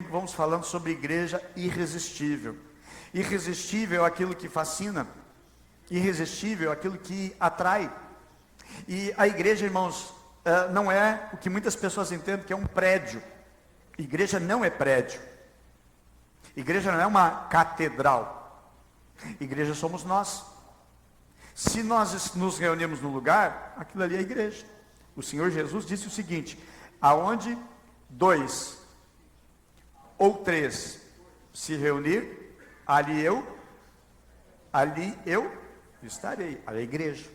comigo, vamos falando sobre igreja irresistível. Irresistível é aquilo que fascina, irresistível é aquilo que atrai. E a igreja, irmãos, não é o que muitas pessoas entendem que é um prédio. Igreja não é prédio. Igreja não é uma catedral. Igreja somos nós. Se nós nos reunimos no lugar, aquilo ali é a igreja. O Senhor Jesus disse o seguinte: aonde 2 ou 3 se reunir, ali eu estarei. Ali é a igreja.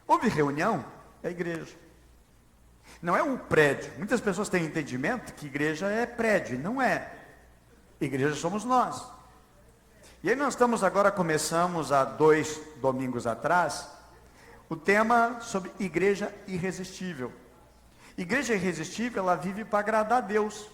Houve reunião, é a igreja. Não é um prédio. Muitas pessoas têm entendimento que igreja é prédio. Não é. Igreja somos nós. E aí nós começamos há 2 domingos atrás, o tema sobre igreja irresistível. Igreja irresistível, ela vive para agradar a Deus.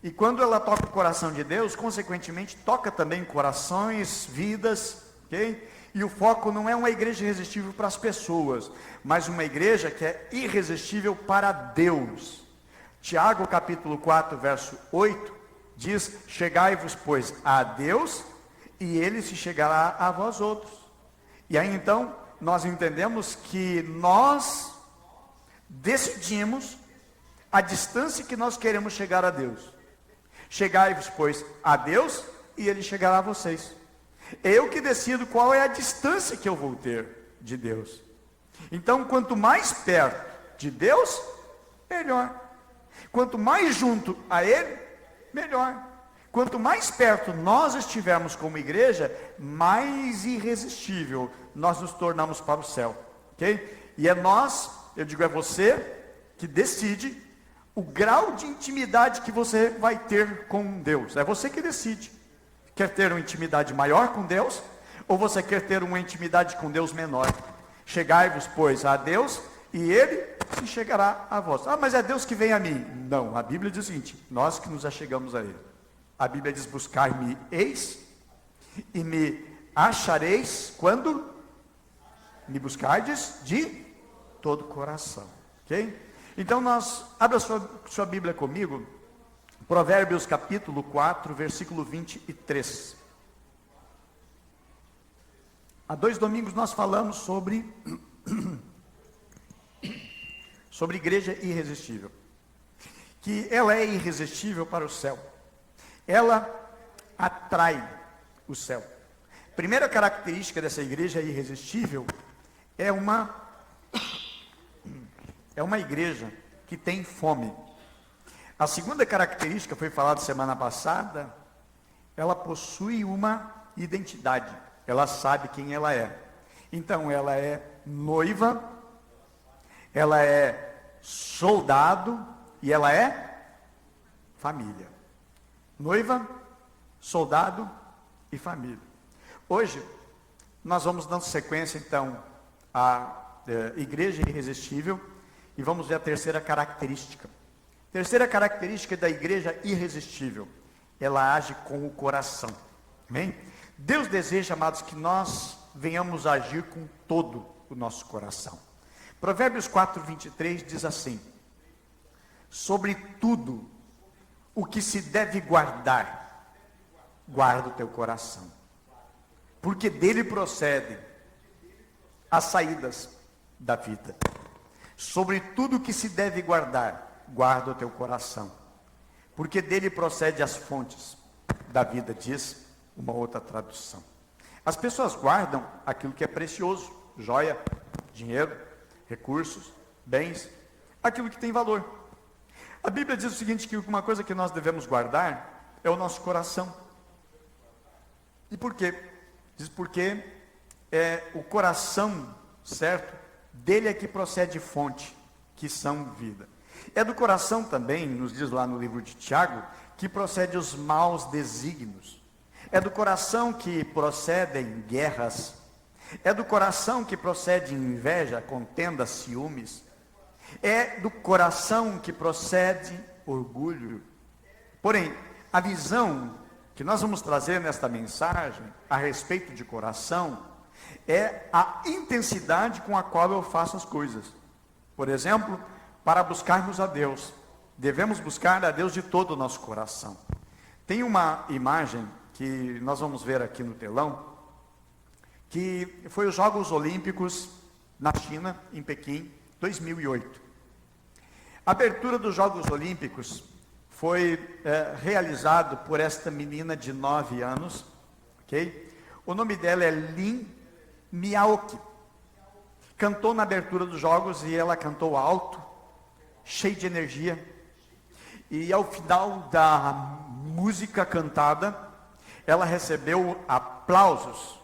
E quando ela toca o coração de Deus, consequentemente toca também corações, vidas, ok? E o foco não é uma igreja irresistível para as pessoas, mas uma igreja que é irresistível para Deus. Tiago capítulo 4, verso 8, diz: chegai-vos, pois, a Deus, e Ele se chegará a vós outros. E aí então, nós entendemos que nós decidimos a distância que nós queremos chegar a Deus. Chegai-vos, pois, a Deus, e Ele chegará a vocês. Eu que decido qual é a distância que eu vou ter de Deus. Então, quanto mais perto de Deus, melhor. Quanto mais junto a Ele, melhor. Quanto mais perto nós estivermos como igreja, mais irresistível nós nos tornamos para o céu, ok? E é nós, eu digo, é você que decide o grau de intimidade que você vai ter com Deus. É você que decide. Quer ter uma intimidade maior com Deus, ou você quer ter uma intimidade com Deus menor? Chegai-vos, pois, a Deus, e Ele se chegará a vós. Ah, mas é Deus que vem a mim. Não, a Bíblia diz o seguinte: nós que nos achegamos a Ele. A Bíblia diz: buscar-me-eis, e me achareis, quando me buscardes de todo o coração. Ok? Então abra sua Bíblia comigo, Provérbios capítulo 4, versículo 23. Há 2 domingos nós falamos sobre igreja irresistível. Que ela é irresistível para o céu. Ela atrai o céu. Primeira característica dessa igreja irresistível é uma igreja que tem fome. A segunda característica, foi falada semana passada, ela possui uma identidade. Ela sabe quem ela é. Então, ela é noiva, ela é soldado e ela é família. Noiva, soldado e família. Hoje, nós vamos dando sequência, então, à igreja irresistível, e vamos ver a terceira característica. Terceira característica da igreja irresistível: ela age com o coração. Amém? Deus deseja, amados, que nós venhamos a agir com todo o nosso coração. Provérbios 4, 23 diz assim: sobre tudo o que se deve guardar, guarda o teu coração, porque dele procedem as saídas da vida. Sobre tudo o que se deve guardar, guarda o teu coração, porque dele procede as fontes da vida, diz uma outra tradução. As pessoas guardam aquilo que é precioso: joia, dinheiro, recursos, bens, aquilo que tem valor. A Bíblia diz o seguinte, que uma coisa que nós devemos guardar é o nosso coração. E por quê? Diz porque o coração, certo? Dele é que procede fonte, que são vida. É do coração também, nos diz lá no livro de Tiago, que procede os maus desígnios. É do coração que procedem guerras. É do coração que procede inveja, contenda, ciúmes. É do coração que procede orgulho. Porém, a visão que nós vamos trazer nesta mensagem a respeito de coração é a intensidade com a qual eu faço as coisas. Por exemplo, para buscarmos a Deus, devemos buscar a Deus de todo o nosso coração. Tem uma imagem que nós vamos ver aqui no telão, que foi os Jogos Olímpicos na China, em Pequim, 2008. A abertura dos Jogos Olímpicos foi realizado por esta menina de 9 anos, ok? O nome dela é Lin Miaoki. Cantou na abertura dos Jogos e ela cantou alto, cheio de energia. E ao final da música cantada, ela recebeu aplausos,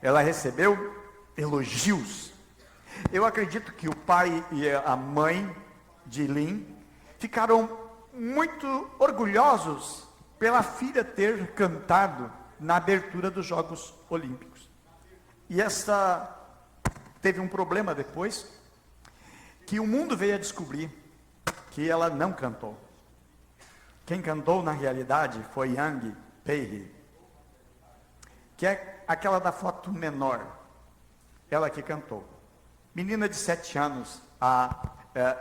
ela recebeu elogios. Eu acredito que o pai e a mãe de Lin ficaram muito orgulhosos pela filha ter cantado na abertura dos Jogos Olímpicos. E essa teve um problema depois, que o mundo veio a descobrir que ela não cantou. Quem cantou na realidade foi Yang Pei, que é aquela da foto menor, ela que cantou. Menina de 7 anos, a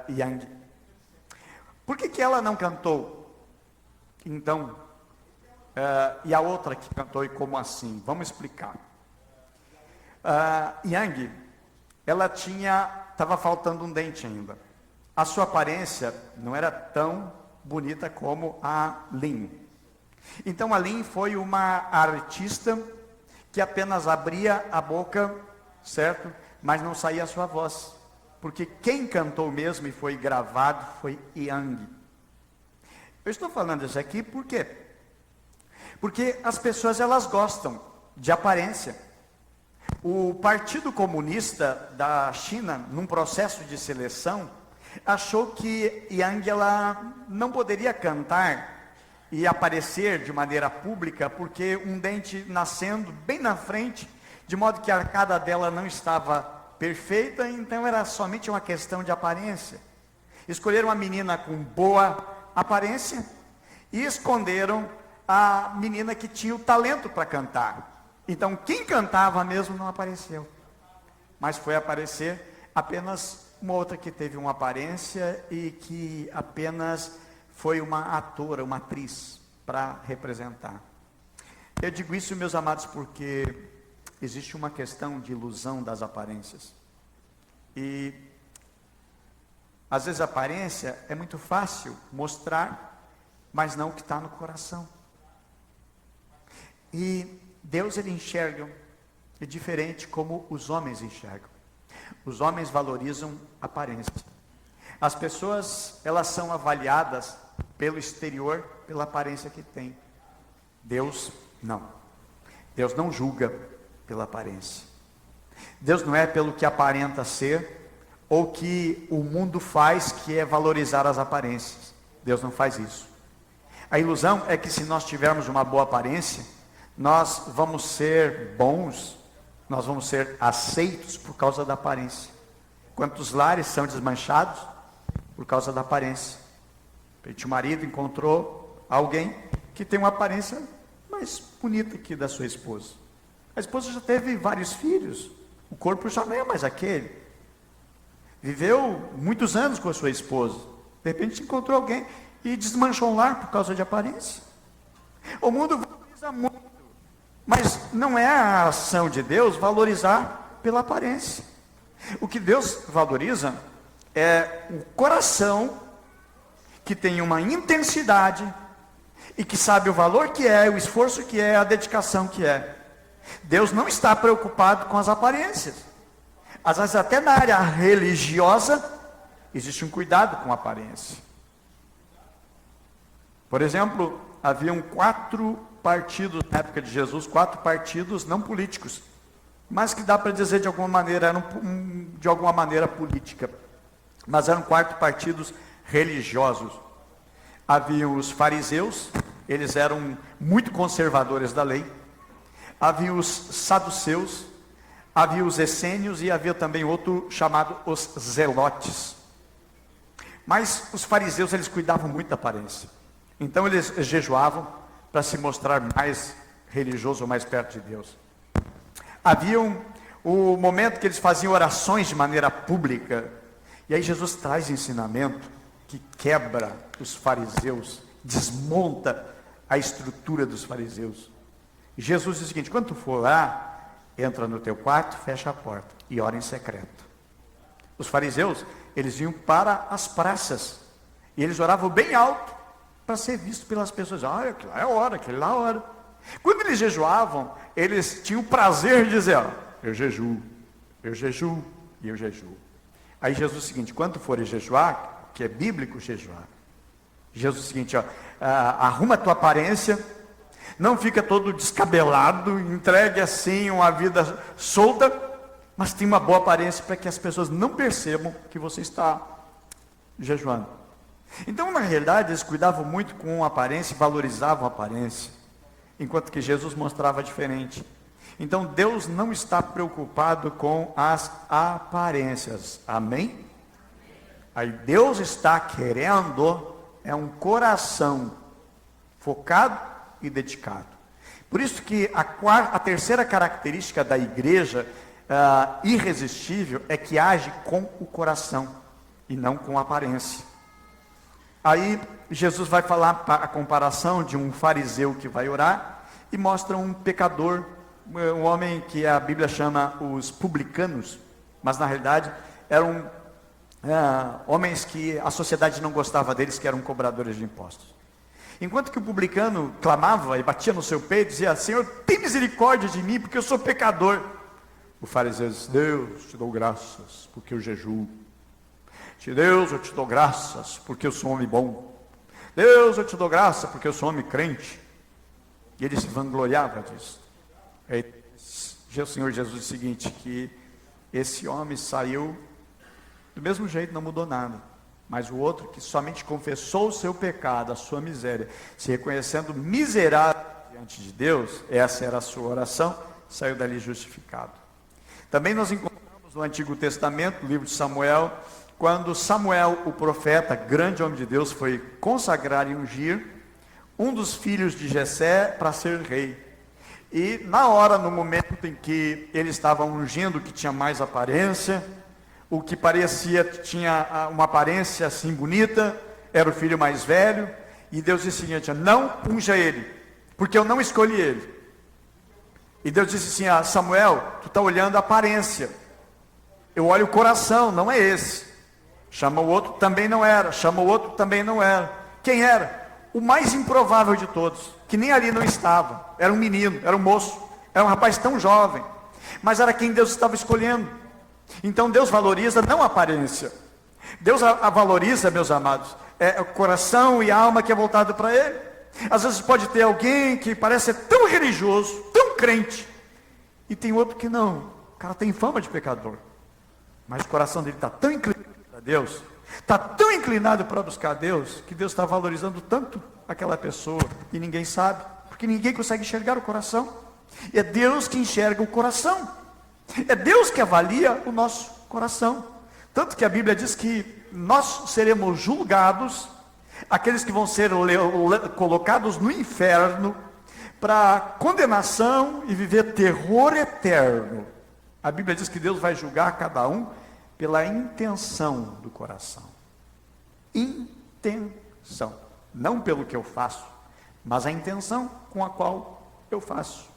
Yang. Por que ela não cantou? Então, e a outra que cantou, e como assim? Vamos explicar. Yang, ela estava faltando um dente ainda. A sua aparência não era tão bonita como a Lin. Então a Lin foi uma artista que apenas abria a boca, certo? Mas não saía a sua voz. Porque quem cantou mesmo e foi gravado foi Yang. Eu estou falando isso aqui por quê? Porque as pessoas, elas gostam de aparência. O Partido Comunista da China, num processo de seleção, achou que Yang, ela não poderia cantar e aparecer de maneira pública, porque um dente nascendo bem na frente, de modo que a arcada dela não estava perfeita, então era somente uma questão de aparência. Escolheram uma menina com boa aparência e esconderam a menina que tinha o talento para cantar. Então quem cantava mesmo não apareceu, mas foi aparecer apenas uma outra que teve uma aparência e que apenas foi uma atora, uma atriz para representar. Eu digo isso, meus amados, porque existe uma questão de ilusão das aparências. E às vezes a aparência é muito fácil mostrar, mas não o que está no coração. E Deus, ele enxerga diferente como os homens enxergam. Os homens valorizam a aparência. As pessoas, elas são avaliadas pelo exterior, pela aparência que tem. Deus, não. Deus não julga pela aparência. Deus não é pelo que aparenta ser, ou que o mundo faz, que é valorizar as aparências. Deus não faz isso. A ilusão é que se nós tivermos uma boa aparência, nós vamos ser bons, nós vamos ser aceitos por causa da aparência. Quantos lares são desmanchados por causa da aparência? O marido encontrou alguém que tem uma aparência mais bonita que da sua esposa. A esposa já teve vários filhos, o corpo já não é mais aquele. Viveu muitos anos com a sua esposa, de repente encontrou alguém e desmanchou um lar por causa de aparência. O mundo valoriza muito, mas não é a ação de Deus valorizar pela aparência. O que Deus valoriza é o coração que tem uma intensidade e que sabe o valor que é, o esforço que é, a dedicação que é. Deus não está preocupado com as aparências. Às vezes até na área religiosa existe um cuidado com a aparência. Por exemplo, haviam 4 partidos na época de Jesus, 4 partidos não políticos, mas que dá para dizer de alguma maneira, eram de alguma maneira política, mas eram 4 partidos religiosos. Havia os fariseus, eles eram muito conservadores da lei. Havia os saduceus, havia os essênios e havia também outro chamado os zelotes. Mas os fariseus, eles cuidavam muito da aparência. Então eles jejuavam para se mostrar mais religioso ou mais perto de Deus. Havia o momento que eles faziam orações de maneira pública. E aí Jesus traz ensinamento que quebra os fariseus, desmonta a estrutura dos fariseus. Jesus diz o seguinte: quando tu for lá, entra no teu quarto, fecha a porta e ora em secreto. Os fariseus, eles iam para as praças e eles oravam bem alto para ser visto pelas pessoas. Ah, aquilo lá é hora, aquilo lá é hora. Quando eles jejuavam, eles tinham o prazer de dizer: ó, eu jejuo e eu jejuo. Aí Jesus diz o seguinte: quando forem jejuar, que é bíblico jejuar, Jesus diz o seguinte: ó, arruma a tua aparência, não fica todo descabelado, entregue assim uma vida solta, mas tem uma boa aparência para que as pessoas não percebam que você está jejuando. Então, na realidade, eles cuidavam muito com a aparência e valorizavam a aparência, enquanto que Jesus mostrava diferente. Então, Deus não está preocupado com as aparências. Amém? Aí Deus está querendo um coração focado e dedicado. Por isso que a terceira característica da igreja irresistível é que age com o coração e não com a aparência. Aí Jesus vai falar a comparação de um fariseu que vai orar e mostra um pecador, um homem que a Bíblia chama os publicanos, mas na realidade eram homens que a sociedade não gostava deles, que eram cobradores de impostos. Enquanto que o publicano clamava e batia no seu peito e dizia: Senhor, tem misericórdia de mim, porque eu sou pecador. O fariseu disse: Deus, te dou graças, porque eu jejuo. Deus, eu te dou graças, porque eu sou um homem bom. Deus, eu te dou graça, porque eu sou um homem crente. E ele se vangloriava disso. Aí, o Senhor Jesus disse o seguinte, que esse homem saiu do mesmo jeito, não mudou nada. Mas o outro, que somente confessou o seu pecado, a sua miséria, se reconhecendo miserável diante de Deus, essa era a sua oração, saiu dali justificado. Também nós encontramos no Antigo Testamento, no livro de Samuel, quando Samuel, o profeta, grande homem de Deus, foi consagrar e ungir um dos filhos de Jessé para ser rei. E na hora, no momento em que ele estava ungindo, que tinha mais aparência, o que tinha uma aparência assim bonita, era o filho mais velho, e Deus disse o seguinte: não unja ele, porque eu não escolhi ele. E Deus disse assim: Samuel, tu está olhando a aparência, eu olho o coração, não é esse. Chama o outro, também não era. Chama o outro, também não era. Quem era? O mais improvável de todos, que nem ali não estava. Era um menino, era um moço, era um rapaz tão jovem, mas era quem Deus estava escolhendo. Então Deus valoriza não a aparência, Deus a valoriza, meus amados, é o coração e a alma que é voltado para Ele. Às vezes pode ter alguém que parece ser tão religioso, tão crente, e tem outro que não, o cara tem fama de pecador, mas o coração dele está tão inclinado a Deus, está tão inclinado para buscar Deus, que Deus está valorizando tanto aquela pessoa, e ninguém sabe, porque ninguém consegue enxergar o coração. É Deus que enxerga o coração, é Deus que avalia o nosso coração. Tanto que a Bíblia diz que nós seremos julgados, aqueles que vão ser colocados no inferno, para condenação e viver terror eterno. A Bíblia diz que Deus vai julgar cada um pela intenção do coração. Intenção. Não pelo que eu faço, mas a intenção com a qual eu faço.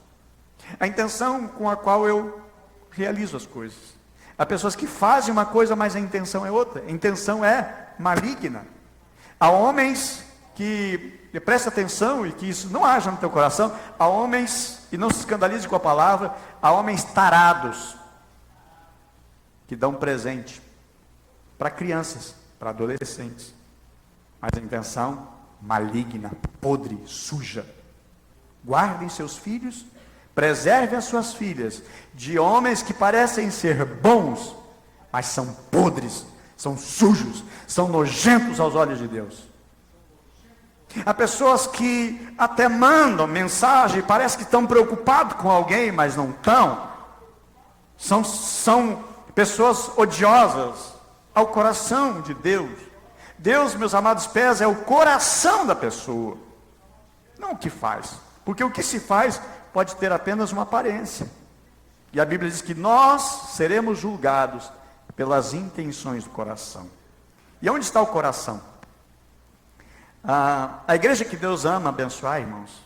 A intenção com a qual eu realizo as coisas. Há pessoas que fazem uma coisa, mas a intenção é outra. A intenção é maligna. Há homens que, presta atenção e que isso não haja no teu coração. Há homens, e não se escandalize com a palavra, há homens tarados, que dão presente para crianças, para adolescentes, mas a intenção maligna, podre, suja. Guardem seus filhos, preserve as suas filhas de homens que parecem ser bons, mas são podres, são sujos, são nojentos aos olhos de Deus. Há pessoas que até mandam mensagem, parece que estão preocupados com alguém, mas não estão. São pessoas odiosas ao coração de Deus. Deus, meus amados pés, é o coração da pessoa, não o que faz, porque o que se faz pode ter apenas uma aparência, e a Bíblia diz que nós seremos julgados pelas intenções do coração. E onde está o coração? A igreja que Deus ama abençoar, irmãos,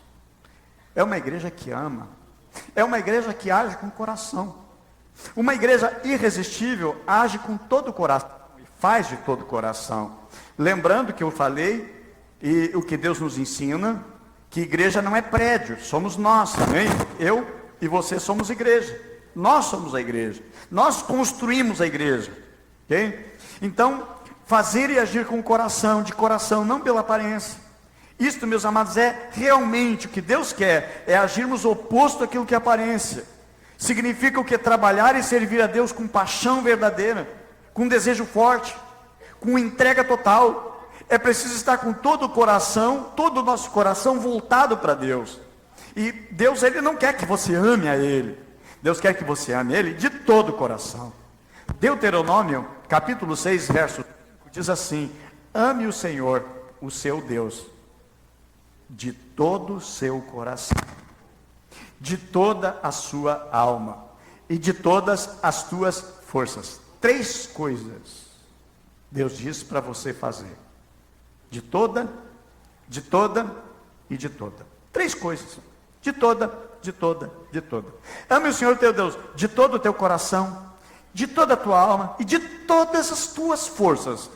é uma igreja que ama, é uma igreja que age com o coração. Uma igreja irresistível age com todo o coração e faz de todo o coração. Lembrando que eu falei, e o que Deus nos ensina, que igreja não é prédio, somos nós, amém? Eu e você somos igreja, nós somos a igreja, nós construímos a igreja, ok? Então, fazer e agir com o coração, de coração, não pela aparência. Isto, meus amados, é realmente o que Deus quer, é agirmos oposto àquilo que é aparência. Significa o que? Trabalhar e servir a Deus com paixão verdadeira, com desejo forte, com entrega total. É preciso estar com todo o coração, todo o nosso coração voltado para Deus. E Deus, Ele não quer que você ame a Ele. Deus quer que você ame a Ele de todo o coração. Deuteronômio, capítulo 6, verso 5, diz assim: ame o Senhor, o seu Deus, de todo o seu coração, de toda a sua alma e de todas as tuas forças. 3 coisas Deus diz para você fazer. De toda e de toda. 3 coisas. De toda. Ame o Senhor teu Deus de todo o teu coração, de toda a tua alma e de todas as tuas forças.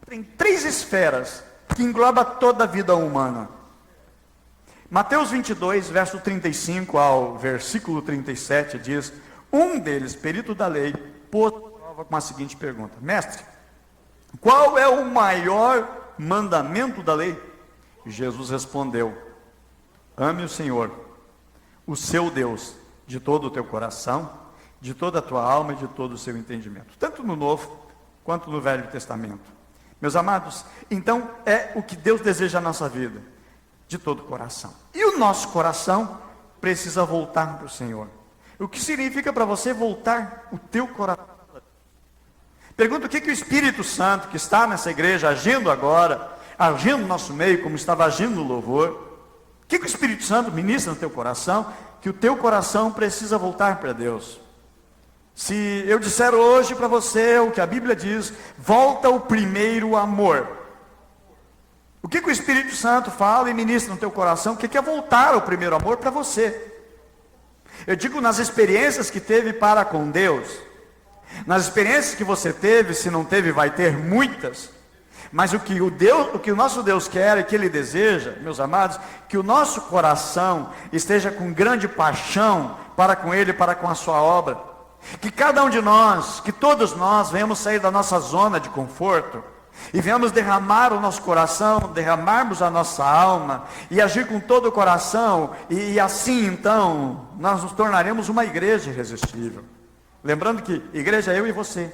Tem 3 esferas que engloba toda a vida humana. Mateus 22, verso 35 ao versículo 37 diz: um deles, perito da lei, pôs prova com a seguinte pergunta: mestre, qual é o maior mandamento da lei? Jesus respondeu: ame o Senhor, o seu Deus, de todo o teu coração, de toda a tua alma e de todo o seu entendimento. Tanto no Novo quanto no Velho Testamento. Meus amados, então é o que Deus deseja na nossa vida, de todo o coração. E o nosso coração precisa voltar para o Senhor. O que significa para você voltar o teu coração? Pergunta o que o Espírito Santo, que está nessa igreja, agindo agora, agindo no nosso meio, como estava agindo no louvor, o que o Espírito Santo ministra no teu coração, que o teu coração precisa voltar para Deus. Se eu disser hoje para você o que a Bíblia diz, volta o primeiro amor. O que o Espírito Santo fala e ministra no teu coração, o que é voltar ao primeiro amor para você? Eu digo nas experiências que teve para com Deus, nas experiências que você teve, se não teve, vai ter muitas. Mas o que o nosso Deus quer e que Ele deseja, meus amados, que o nosso coração esteja com grande paixão para com Ele, para com a sua obra. Que cada um de nós, que todos nós venhamos sair da nossa zona de conforto e venhamos derramar o nosso coração, derramarmos a nossa alma e agir com todo o coração, e assim então nós nos tornaremos uma igreja irresistível. Lembrando que igreja é eu e você,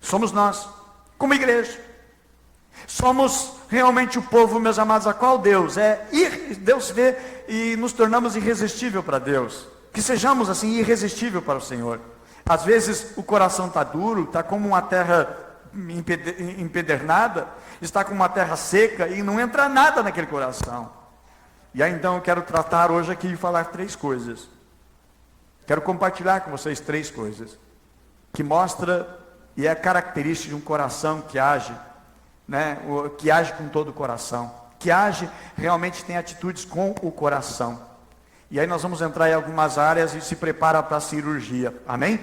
somos nós, como igreja. Somos realmente o povo, meus amados, a qual Deus vê e nos tornamos irresistível para Deus. Que sejamos assim irresistível para o Senhor. Às vezes o coração está duro, está como uma terra empedernada, está com uma terra seca e não entra nada naquele coração. E aí então eu quero tratar hoje aqui e falar 3 coisas. Quero compartilhar com vocês 3 coisas que mostra e é característica de um coração que age, né, que age com todo o coração, que age, realmente tem atitudes com o coração. E aí nós vamos entrar em algumas áreas e se prepara para a cirurgia, amém?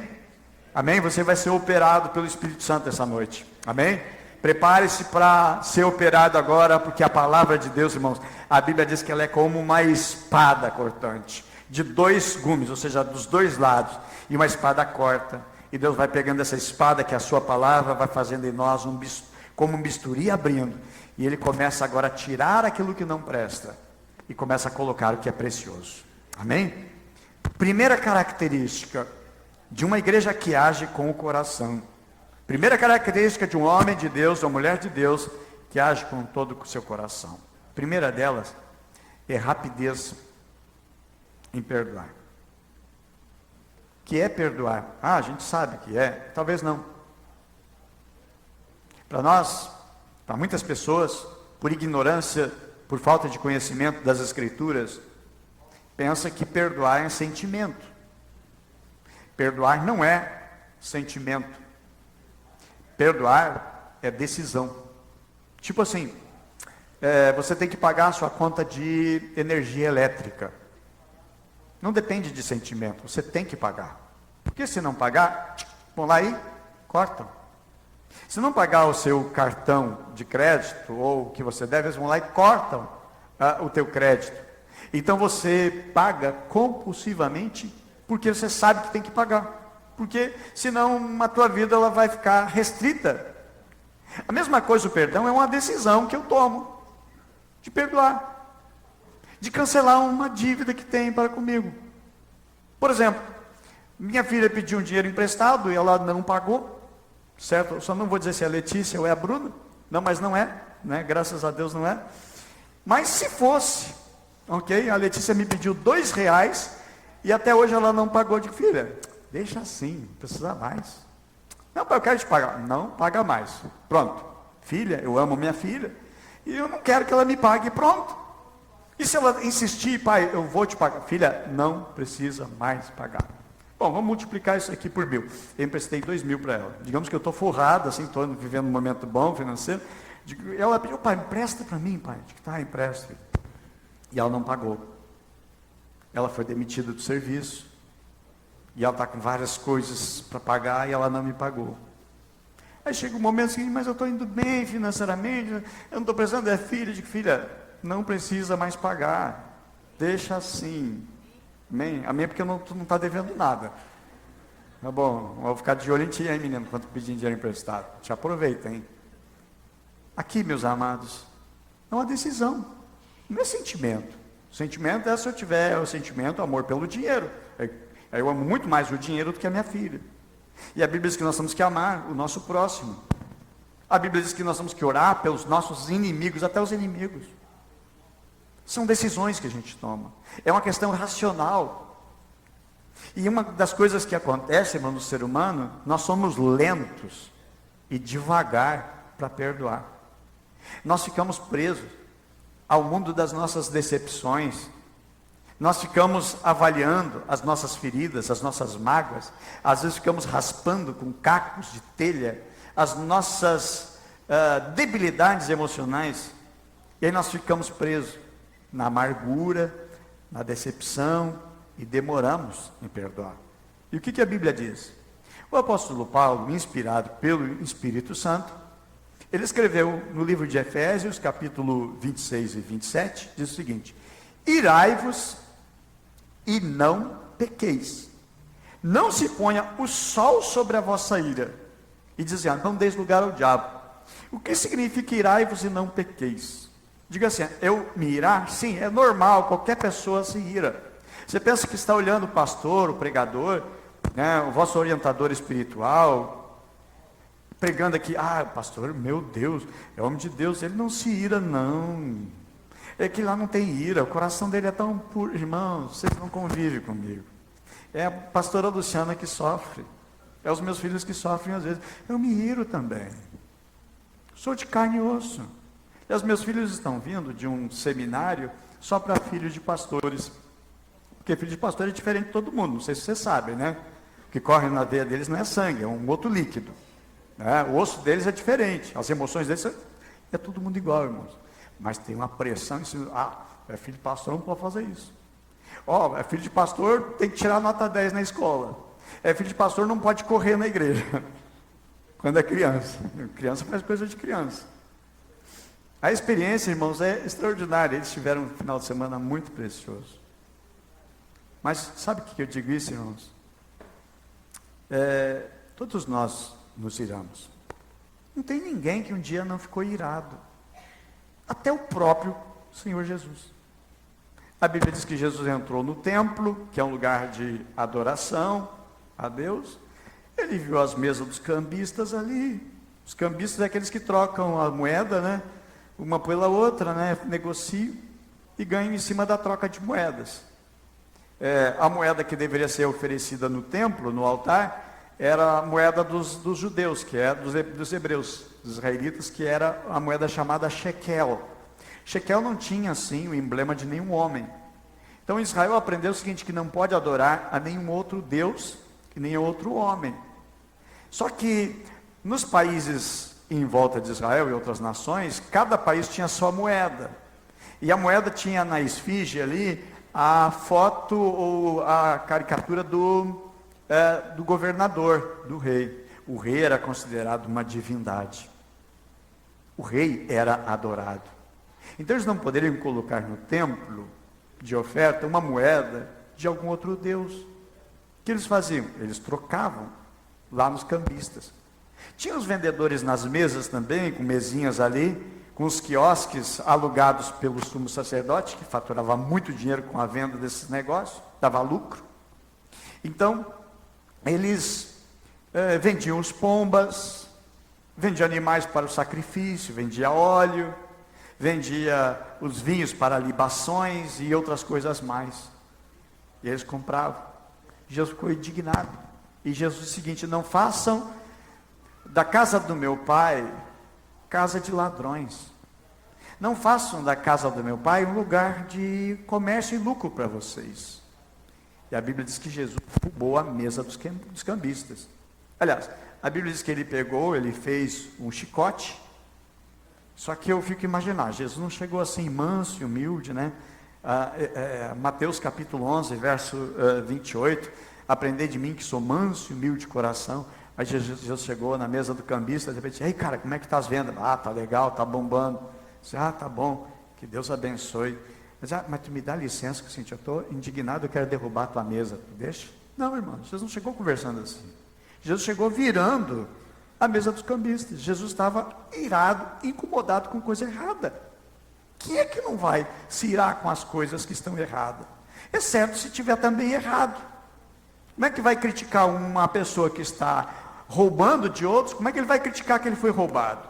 Amém? Você vai ser operado pelo Espírito Santo essa noite, amém? Prepare-se para ser operado agora, porque a palavra de Deus, irmãos, a Bíblia diz que ela é como uma espada cortante, de 2 gumes, ou seja, dos 2 lados, e uma espada corta, e Deus vai pegando essa espada, que é a sua palavra, vai fazendo em nós como um bisturi abrindo, e Ele começa agora a tirar aquilo que não presta, e começa a colocar o que é precioso, amém? Primeira característica de uma igreja que age com o coração. Primeira característica de um homem de Deus, ou mulher de Deus, que age com todo o seu coração. Primeira delas é rapidez em perdoar. Que é perdoar? Ah, a gente sabe que é, talvez não. Para nós, para muitas pessoas, por ignorância, por falta de conhecimento das Escrituras, pensa que perdoar é sentimento. Perdoar não é sentimento. Perdoar é decisão. Tipo assim, você tem que pagar a sua conta de energia elétrica. Não depende de sentimento, você tem que pagar. Porque se não pagar, vão lá e cortam. Se não pagar o seu cartão de crédito, ou o que você deve, eles vão lá e cortam o teu crédito. Então você paga compulsivamente, porque você sabe que tem que pagar. Porque senão a tua vida ela vai ficar restrita. A mesma coisa, o perdão é uma decisão que eu tomo, de perdoar, de cancelar uma dívida que tem para comigo. Por exemplo, minha filha pediu um dinheiro emprestado e ela não pagou, certo? Eu só não vou dizer se é a Letícia ou é a Bruna, não, mas não é, né? Graças a Deus não é. Mas se fosse, ok? A Letícia me pediu R$2 e até hoje ela não pagou. De filha, deixa assim, não precisa mais. Não, pai, eu quero te pagar. Não, paga mais. Pronto. Filha, eu amo minha filha e eu não quero que ela me pague, pronto. E se ela insistir, pai, eu vou te pagar. Filha, não precisa mais pagar. Bom, vamos multiplicar isso aqui por 1.000. Eu emprestei 2.000 para ela. Digamos que eu estou forrado, assim, estou vivendo um momento bom financeiro. Ela pediu, pai, empresta para mim, pai. Digo, tá, empresta. E ela não pagou. Ela foi demitida do serviço. E ela está com várias coisas para pagar e ela não me pagou. Aí chega um momento assim, mas eu estou indo bem financeiramente, eu não estou precisando, é filha. De filha, não precisa mais pagar. Deixa assim. Amém? Amém, porque tu não está devendo nada. Tá bom, vou ficar de olho em ti aí, menino, quando pedir dinheiro emprestado. Te aproveita, hein? Aqui, meus amados, é uma decisão, não é sentimento. O sentimento é se eu tiver o sentimento, amor pelo dinheiro. Eu amo muito mais o dinheiro do que a minha filha. E a Bíblia diz que nós temos que amar o nosso próximo. A Bíblia diz que nós temos que orar pelos nossos inimigos, até os inimigos. São decisões que a gente toma. É uma questão racional. E uma das coisas que acontece, irmão, no ser humano, nós somos lentos e devagar para perdoar. Nós ficamos presos ao mundo das nossas decepções. Nós ficamos avaliando as nossas feridas, as nossas mágoas. Às vezes ficamos raspando com cacos de telha as nossas debilidades emocionais. E aí nós ficamos presos na amargura, na decepção e demoramos em perdoar. E o que a Bíblia diz? O apóstolo Paulo, inspirado pelo Espírito Santo, ele escreveu no livro de Efésios, capítulo 26 e 27, diz o seguinte: irai-vos e não pequeis. Não se ponha o sol sobre a vossa ira. E dizendo, não deis lugar ao diabo. O que significa irai-vos e não pequeis? Diga assim, eu me irar? Sim, é normal, qualquer pessoa se ira. Você pensa que está olhando o pastor, o pregador, né, o vosso orientador espiritual, pregando aqui, pastor, meu Deus, é homem de Deus, ele não se ira não. É que lá não tem ira, o coração dele é tão puro. Irmãos, vocês não convivem comigo. É a pastora Luciana que sofre. É os meus filhos que sofrem às vezes. Eu me iro também. Sou de carne e osso. E os meus filhos estão vindo de um seminário só para filhos de pastores. Porque filho de pastor é diferente de todo mundo. Não sei se vocês sabem, né? O que corre na veia deles não é sangue, é um outro líquido. Né? O osso deles é diferente. As emoções deles é todo mundo igual, irmãos. Mas tem uma pressão em cima. É filho de pastor, não pode fazer isso. É filho de pastor, tem que tirar nota 10 na escola. É filho de pastor, não pode correr na igreja. Quando é criança. Criança faz coisa de criança. A experiência, irmãos, é extraordinária. Eles tiveram um final de semana muito precioso. Mas sabe o que eu digo isso, irmãos? Todos nós nos iramos. Não tem ninguém que um dia não ficou irado. Até o próprio Senhor Jesus. A Bíblia diz que Jesus entrou no templo, que é um lugar de adoração a Deus. Ele viu as mesas dos cambistas ali. Os cambistas é aqueles que trocam a moeda, né? Uma pela outra, né? Negociam e ganham em cima da troca de moedas. A moeda que deveria ser oferecida no templo, no altar, era a moeda dos judeus, que é dos hebreus, dos israelitas, que era a moeda chamada shekel. Shekel não tinha, assim, o emblema de nenhum homem. Então Israel aprendeu o seguinte, que não pode adorar a nenhum outro Deus, e nem a outro homem. Só que nos países em volta de Israel e outras nações, cada país tinha sua moeda. E a moeda tinha na esfinge ali a foto ou a caricatura do governador, do rei. O rei era considerado uma divindade. O rei era adorado. Então eles não poderiam colocar no templo de oferta uma moeda de algum outro deus. O que eles faziam? Eles trocavam lá nos cambistas. Tinha os vendedores nas mesas também, com mesinhas ali, com os quiosques alugados pelo sumo sacerdote, que faturava muito dinheiro com a venda desses negócios, dava lucro. Então, eles vendiam os pombas, vendiam animais para o sacrifício, vendia óleo, vendia os vinhos para libações e outras coisas mais. E eles compravam. Jesus ficou indignado. E Jesus disse o seguinte: não façam da casa do meu pai casa de ladrões. Não façam da casa do meu pai um lugar de comércio e lucro para vocês. E a Bíblia diz que Jesus roubou a mesa dos cambistas. Aliás, a Bíblia diz que ele fez um chicote. Só que eu fico imaginando, Jesus não chegou assim manso e humilde, né? Mateus capítulo 11, verso 28, aprendei de mim que sou manso e humilde de coração. Aí Jesus chegou na mesa do cambista, de repente, ei cara, como é que está as vendas? Ah, tá legal, tá bombando. Disse, tá bom, que Deus abençoe. Mas tu me dá licença, que assim, eu estou indignado, eu quero derrubar a tua mesa, tu deixa? Não, irmão, Jesus não chegou conversando assim. Jesus chegou virando a mesa dos cambistas. Jesus estava irado, incomodado com coisa errada. Quem é que não vai se irar com as coisas que estão erradas? Exceto se tiver também errado. Como é que vai criticar uma pessoa que está roubando de outros? Como é que ele vai criticar que ele foi roubado?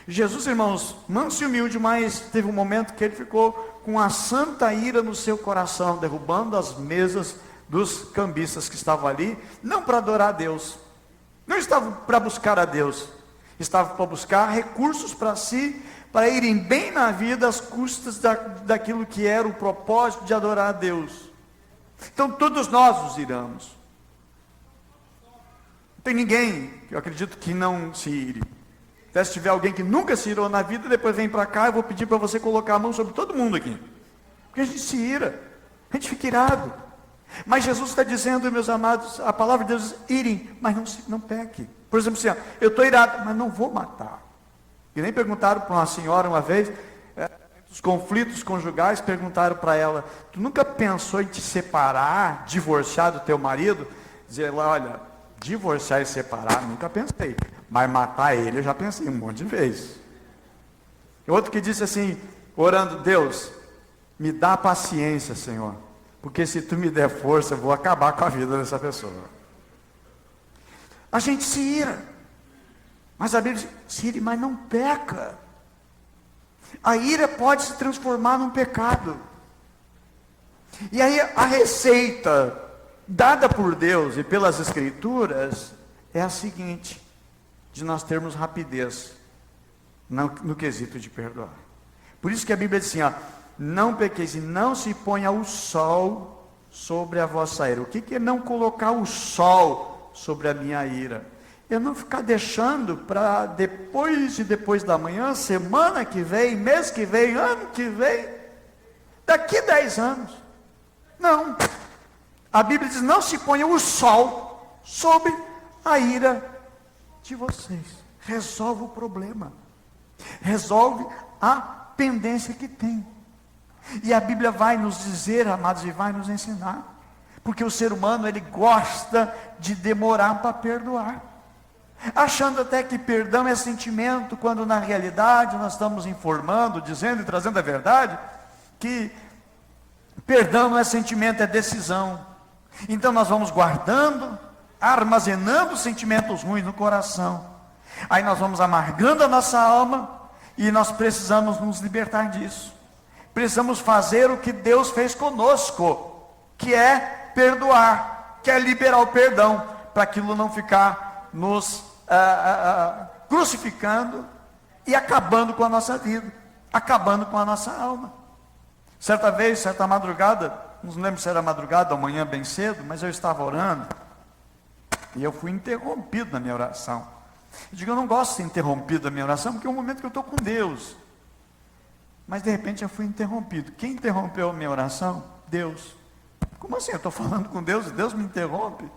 Jesus, irmãos, manso e humilde, mas teve um momento que ele ficou com a santa ira no seu coração, derrubando as mesas dos cambistas que estavam ali, não para adorar a Deus, não estava para buscar a Deus, estava para buscar recursos para si, para irem bem na vida às custas daquilo que era o propósito de adorar a Deus. Então todos nós nos iramos. Não tem ninguém, eu acredito, que não se ire. Até se tiver alguém que nunca se irou na vida, depois vem para cá, eu vou pedir para você colocar a mão sobre todo mundo aqui. Porque a gente se ira, a gente fica irado. Mas Jesus está dizendo, meus amados, a palavra de Deus diz, irem, mas não peque. Por exemplo, assim, eu estou irado, mas não vou matar. E nem perguntaram para uma senhora uma vez, os conflitos conjugais, perguntaram para ela, tu nunca pensou em te separar, divorciar do teu marido? Dizer lá, olha, divorciar e separar, nunca pensei. Mas matar ele eu já pensei um monte de vezes. E outro que disse assim, orando, Deus, me dá paciência, Senhor, porque se tu me der força, eu vou acabar com a vida dessa pessoa. A gente se ira, mas a Bíblia diz, se ira, mas não peca. A ira pode se transformar num pecado. E aí a receita dada por Deus e pelas Escrituras é a seguinte, de nós termos rapidez no quesito de perdoar. Por isso que a Bíblia diz assim, não pequeis e não se ponha o sol sobre a vossa ira. O que é não colocar o sol sobre a minha ira? Eu não ficar deixando para depois da manhã, semana que vem, mês que vem, ano que vem, daqui 10 anos. Não. A Bíblia diz, não se ponha o sol sobre a ira de vocês. Resolve o problema. Resolve a pendência que tem. E a Bíblia vai nos dizer, amados, e vai nos ensinar. Porque o ser humano, ele gosta de demorar para perdoar. Achando até que perdão é sentimento, quando na realidade nós estamos informando, dizendo e trazendo a verdade, que perdão não é sentimento, é decisão. Então nós vamos guardando, armazenando sentimentos ruins no coração. Aí nós vamos amargando a nossa alma, e nós precisamos nos libertar disso. Precisamos fazer o que Deus fez conosco, que é perdoar, que é liberar o perdão, para aquilo não ficar nos crucificando e acabando com a nossa vida, acabando com a nossa alma. Certa vez, certa madrugada, não lembro se era madrugada ou manhã bem cedo, mas eu estava orando, e eu fui interrompido na minha oração. Eu digo, eu não gosto de ser interrompido da minha oração, porque é um momento que eu estou com Deus. Mas de repente eu fui interrompido. Quem interrompeu a minha oração? Deus. Como assim? Eu estou falando com Deus e Deus me interrompe?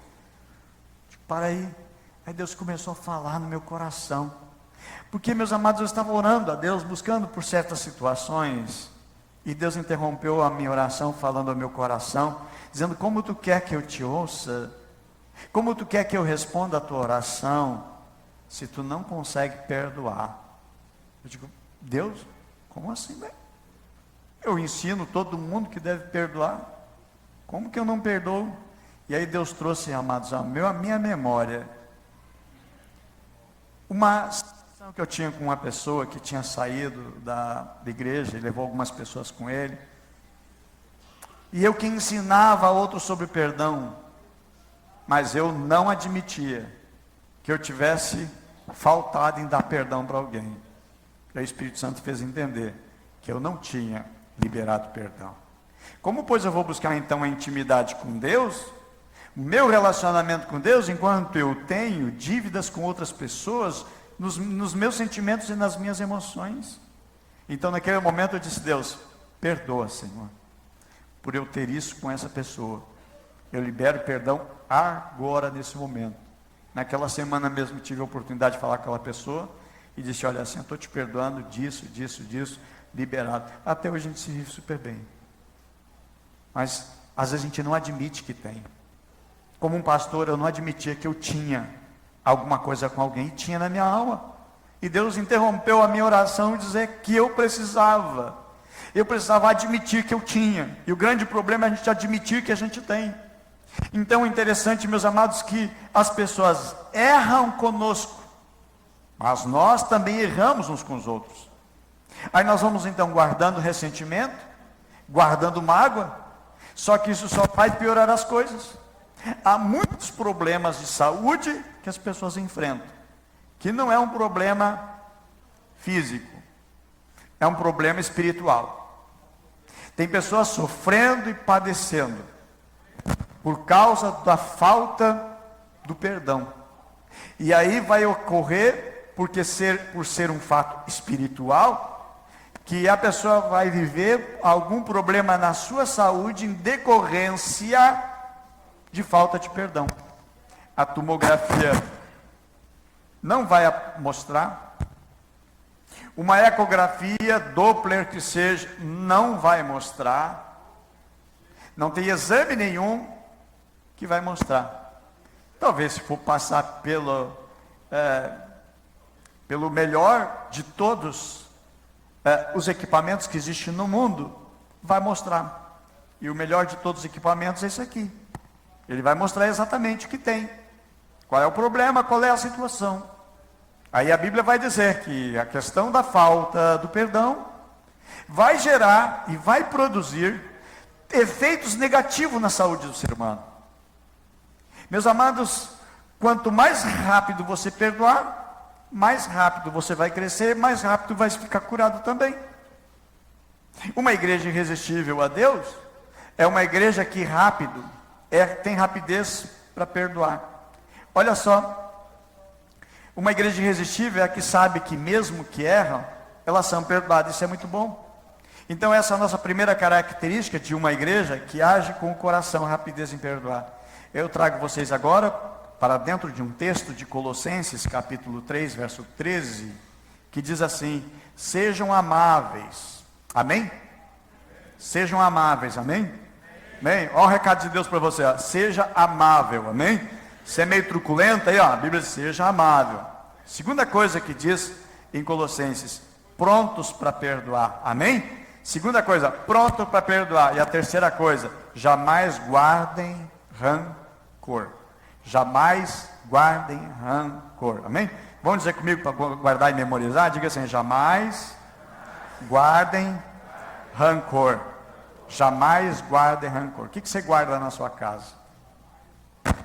Digo, para aí. Aí Deus começou a falar no meu coração. Porque, meus amados, eu estava orando a Deus, buscando por certas situações. E Deus interrompeu a minha oração, falando ao meu coração, dizendo, como tu quer que eu te ouça? Como tu quer que eu responda a tua oração, se tu não consegue perdoar? Eu digo, Deus, como assim, velho? Eu ensino todo mundo que deve perdoar. Como que eu não perdoo? E aí Deus trouxe, amados, a minha memória, uma situação que eu tinha com uma pessoa que tinha saído da igreja, e levou algumas pessoas com ele, e eu que ensinava a outros sobre perdão, mas eu não admitia que eu tivesse faltado em dar perdão para alguém. E o Espírito Santo fez entender que eu não tinha liberado perdão. Como, pois, eu vou buscar então a intimidade com Deus, o meu relacionamento com Deus, enquanto eu tenho dívidas com outras pessoas, nos meus sentimentos e nas minhas emoções? Então, naquele momento eu disse, Deus, perdoa, Senhor, por eu ter isso com essa pessoa. Eu libero perdão agora, nesse momento. Naquela semana mesmo tive a oportunidade de falar com aquela pessoa e disse, olha, assim, eu estou te perdoando disso, liberado. Até hoje a gente se vive super bem. Mas às vezes a gente não admite que tem. Como um pastor, eu não admitia que eu tinha alguma coisa com alguém, e tinha na minha alma. E Deus interrompeu a minha oração e dizer que eu precisava admitir que eu tinha. E o grande problema é a gente admitir que a gente tem. Então é interessante, meus amados, que as pessoas erram conosco, mas nós também erramos uns com os outros. Aí nós vamos então guardando ressentimento, guardando mágoa, só que isso só vai piorar as coisas. Há muitos problemas de saúde que as pessoas enfrentam, que não é um problema físico, é um problema espiritual. Tem pessoas sofrendo e padecendo por causa da falta do perdão. E aí vai ocorrer, por ser um fato espiritual, que a pessoa vai viver algum problema na sua saúde em decorrência de falta de perdão. A tomografia não vai mostrar. Uma ecografia, Doppler que seja, não vai mostrar. Não tem exame nenhum que vai mostrar. Talvez se for passar pelo melhor de todos os equipamentos que existem no mundo, vai mostrar. E o melhor de todos os equipamentos é esse aqui. Ele vai mostrar exatamente o que tem. Qual é o problema, qual é a situação. Aí a Bíblia vai dizer que a questão da falta do perdão vai gerar e vai produzir efeitos negativos na saúde do ser humano. Meus amados, quanto mais rápido você perdoar, mais rápido você vai crescer, mais rápido vai ficar curado também. Uma igreja irresistível a Deus é uma igreja que tem rapidez para perdoar. Olha só, uma igreja irresistível é a que sabe que mesmo que erram, elas são perdoadas. Isso é muito bom. Então essa é a nossa primeira característica de uma igreja que age com o coração, rapidez em perdoar. Eu trago vocês agora para dentro de um texto de Colossenses, capítulo 3, verso 13, que diz assim, sejam amáveis. Amém? Sejam amáveis, amém? Amém? Olha o recado de Deus para você, ó. Seja amável, amém? Você é meio truculento aí, ó, a Bíblia diz, seja amável. Segunda coisa que diz em Colossenses, prontos para perdoar, amém? Segunda coisa, pronto para perdoar. E a terceira coisa, jamais guardem rancor. Jamais guardem rancor, amém? Vamos dizer comigo para guardar e memorizar? Diga assim, jamais guardem rancor. Jamais guardem rancor. O que você guarda na sua casa?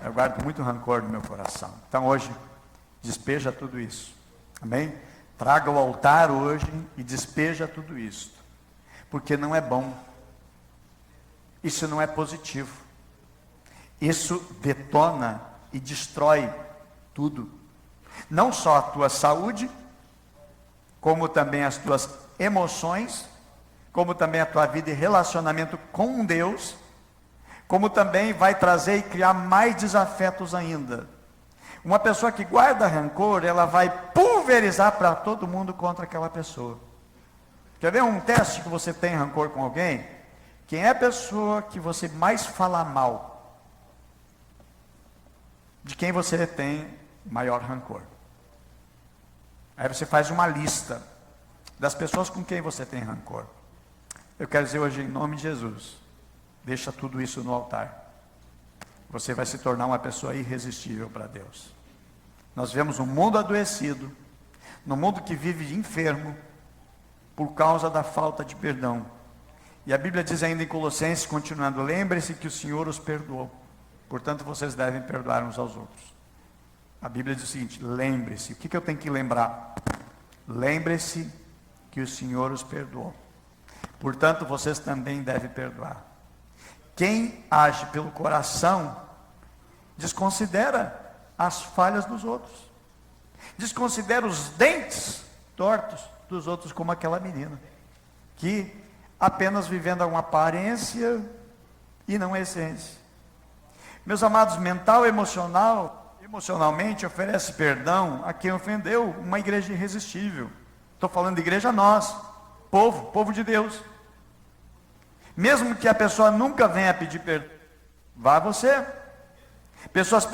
Eu guardo muito rancor no meu coração. Então hoje, despeja tudo isso. Amém? Traga o altar hoje e despeja tudo isso. Porque não é bom. Isso não é positivo. Isso detona e destrói tudo. Não só a tua saúde, como também as tuas emoções, como também a tua vida e relacionamento com Deus, como também vai trazer e criar mais desafetos ainda. Uma pessoa que guarda rancor, ela vai pulverizar para todo mundo contra aquela pessoa. Quer ver um teste que você tem rancor com alguém? Quem é a pessoa que você mais fala mal? De quem você tem maior rancor? Aí você faz uma lista das pessoas com quem você tem rancor. Eu quero dizer hoje, em nome de Jesus, deixa tudo isso no altar. Você vai se tornar uma pessoa irresistível para Deus. Nós vemos um mundo adoecido, num mundo que vive enfermo, por causa da falta de perdão. E a Bíblia diz ainda em Colossenses, continuando, lembre-se que o Senhor os perdoou, portanto vocês devem perdoar uns aos outros. A Bíblia diz o seguinte, lembre-se, o que eu tenho que lembrar? Lembre-se que o Senhor os perdoou, portanto vocês também devem perdoar. Quem age pelo coração, desconsidera as falhas dos outros, desconsidera os dentes tortos dos outros, como aquela menina, que apenas vivendo uma aparência e não a essência. Meus amados, mental e emocionalmente oferece perdão a quem ofendeu, uma igreja irresistível. Estou falando de igreja nós, povo de Deus. Mesmo que a pessoa nunca venha pedir perdão, vá você. Pessoas